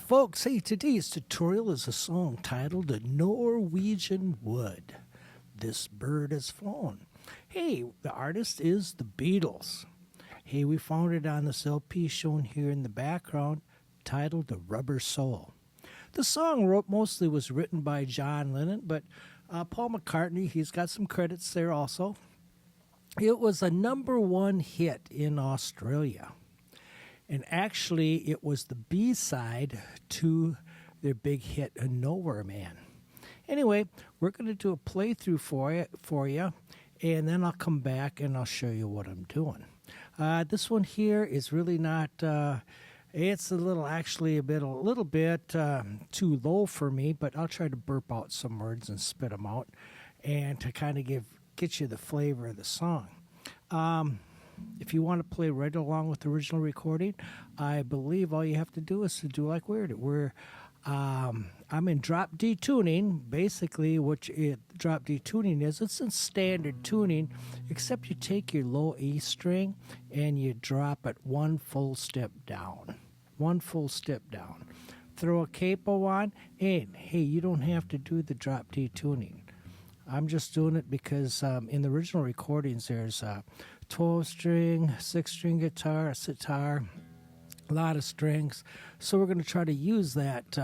folks. Hey, today's tutorial is a song titled "The Norwegian Wood." This bird has flown. Hey, the artist is the Beatles. Hey, we found it on this LP shown here in the background titled "The Rubber Soul." The song mostly was written by John Lennon, but Paul McCartney, he's got some credits there also. It was a #1 hit in Australia. And actually, it was the B-side to their big hit, Nowhere Man. Anyway, we're going to do a playthrough for you, and then I'll come back and I'll show you what I'm doing. This one here is really not, it's a little bit too low for me, but I'll try to burp out some words and spit them out, and to kind of get you the flavor of the song. If you want to play right along with the original recording, I believe all you have to do is to do like I'm in drop D tuning. Basically, drop D tuning is, it's in standard tuning, except you take your low E string and you drop it one full step down. Throw a capo on, and hey, you don't have to do the drop D tuning. I'm just doing it because in the original recordings, there's 12-string, 6-string guitar, a sitar, a lot of strings. So we're going to try to use that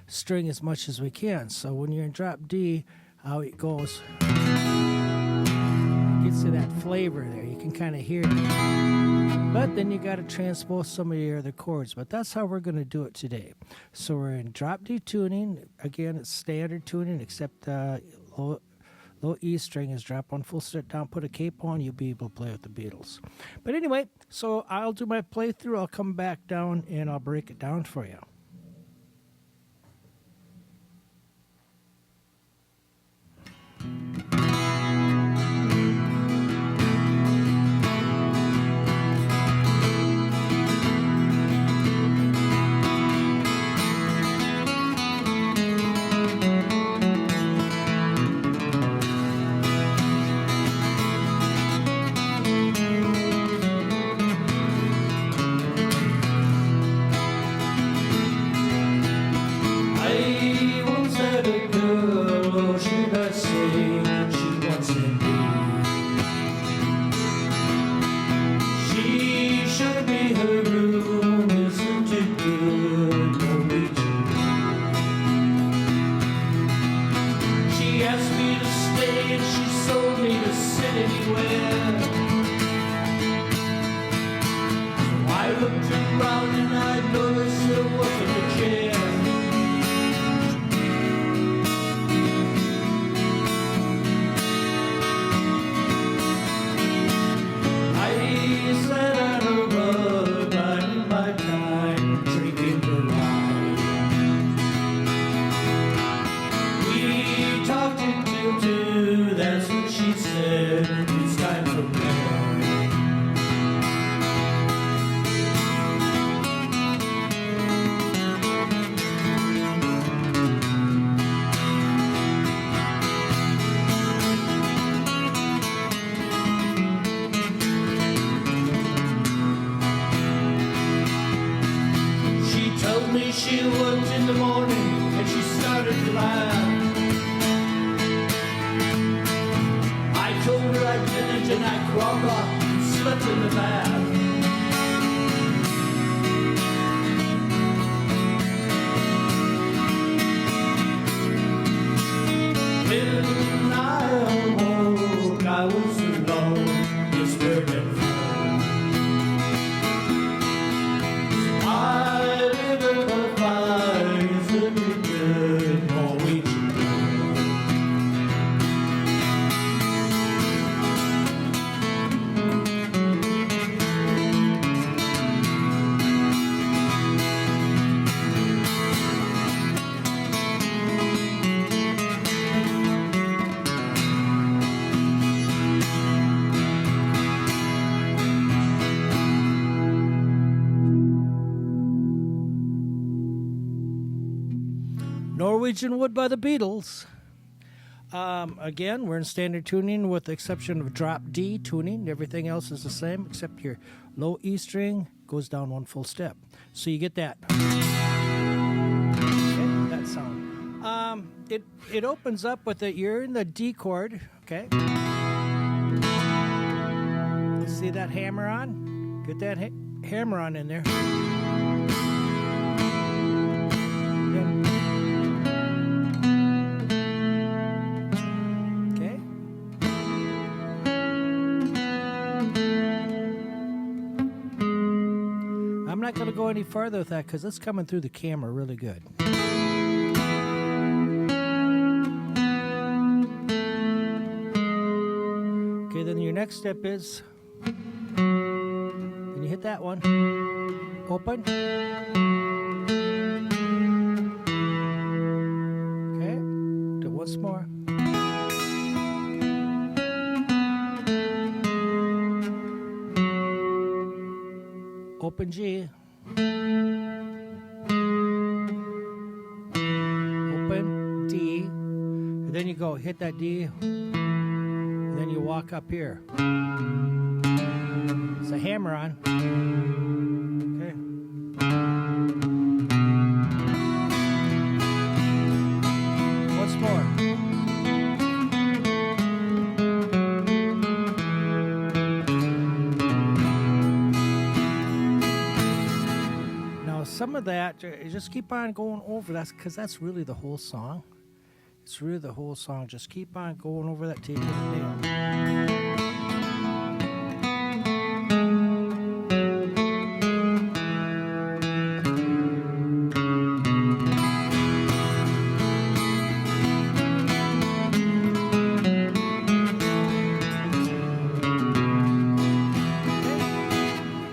string as much as we can. So when you're in drop D, how it goes, gets you that flavor there. You can kind of hear it. But then you got to transpose some of your other chords. But that's how we're going to do it today. So we're in drop D tuning. Again, it's standard tuning, except low E string is drop one full step down, put a capo on, you'll be able to play with the Beatles. But anyway, so I'll do my playthrough, I'll come back down and I'll break it down for you. She looked in the morning and she started to laugh. I told her I didn't, and I crawled off and slept in the bath. When I awoke, I was alone, disturbed and full. Norwegian Wood by the Beatles. Again, we're in standard tuning with the exception of drop D tuning. Everything else is the same except your low E string goes down one full step. So you get that. sound. It opens up with you're in the D chord, okay? You see that hammer on? Get that hammer on in there. Okay. I'm not going to go any farther with that because it's coming through the camera really good. Okay, then your next step is, and you hit that one, open. Okay, do it once more. Open G. Open D. And then you go hit that D. And then you walk up here. It's a hammer on. Okay. Once more. Now some of that, just keep on going over that because that's really the whole song. It's really the whole song. Just keep on going over that, taking it down. Okay.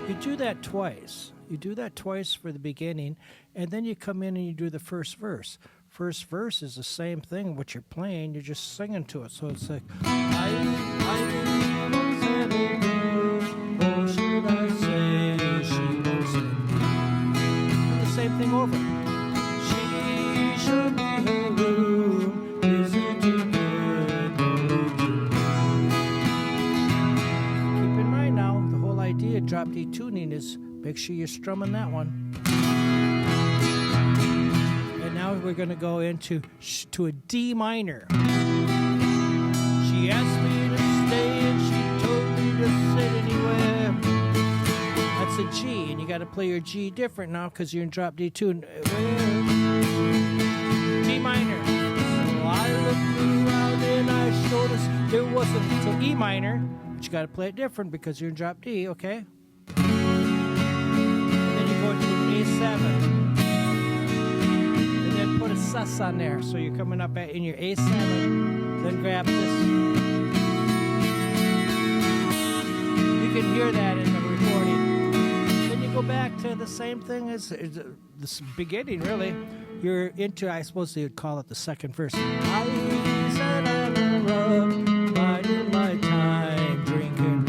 You do that twice. You do that twice for the beginning, and then you come in and you do the first verse. First verse is the same thing. What you're playing, you're just singing to it. So it's like, oh, should I say she won't say? Do the same thing over. She showed me her room. Is it too good? Keep in mind now, the whole idea of drop D tuning is make sure you're strumming that one. Now we're going to go into to a D minor. She asked me to stay and she told me to sit anywhere. That's a G, and you got to play your G different now because you're in drop D tune. D minor. So I looked around and I showed us there wasn't to E minor, but you got to play it different because you're in drop D, okay? And then you go into an A7. Put a sus on there, so you're coming up in your A7. Then grab this. You can hear that in the recording. Then you go back to the same thing as the beginning, really. You're into, I suppose they would call it the second verse. I said I'm a rub, biding my time, drinking.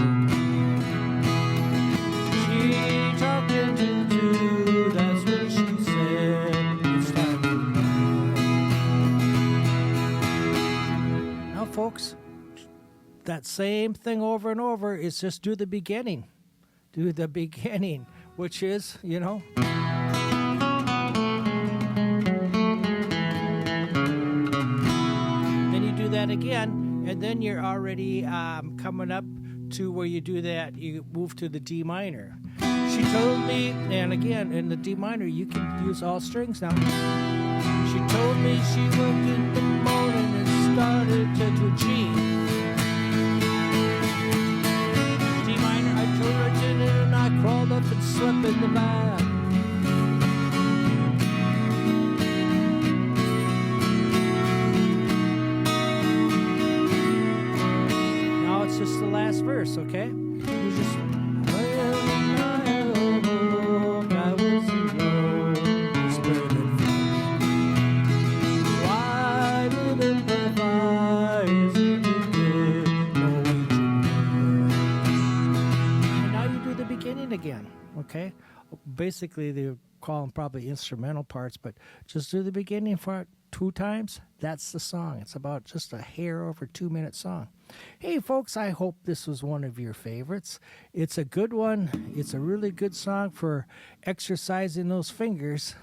She talking to do, that's what she said. Folks, that same thing over and over is just do the beginning. Do the beginning, which is, you know. Then you do that again, and then you're already coming up to where you do that. You move to the D minor. She told me, and again, in the D minor, you can use all strings now. She told me she woke in the morning and started to do G. D minor, I told her I did it and I crawled up and slept in the bath. Now it's just the last verse, okay? You just... again, okay? Basically, they call them probably instrumental parts, but just do the beginning part 2 times. That's the song. It's about just a hair over 2-minute song. Hey, folks, I hope this was one of your favorites. It's a good one. It's a really good song for exercising those fingers.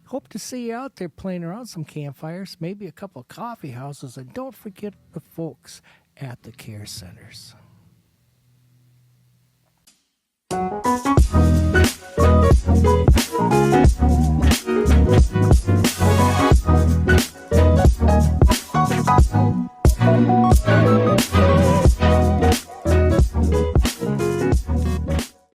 Hope to see you out there playing around some campfires, maybe a couple of coffee houses, and don't forget the folks at the care centers.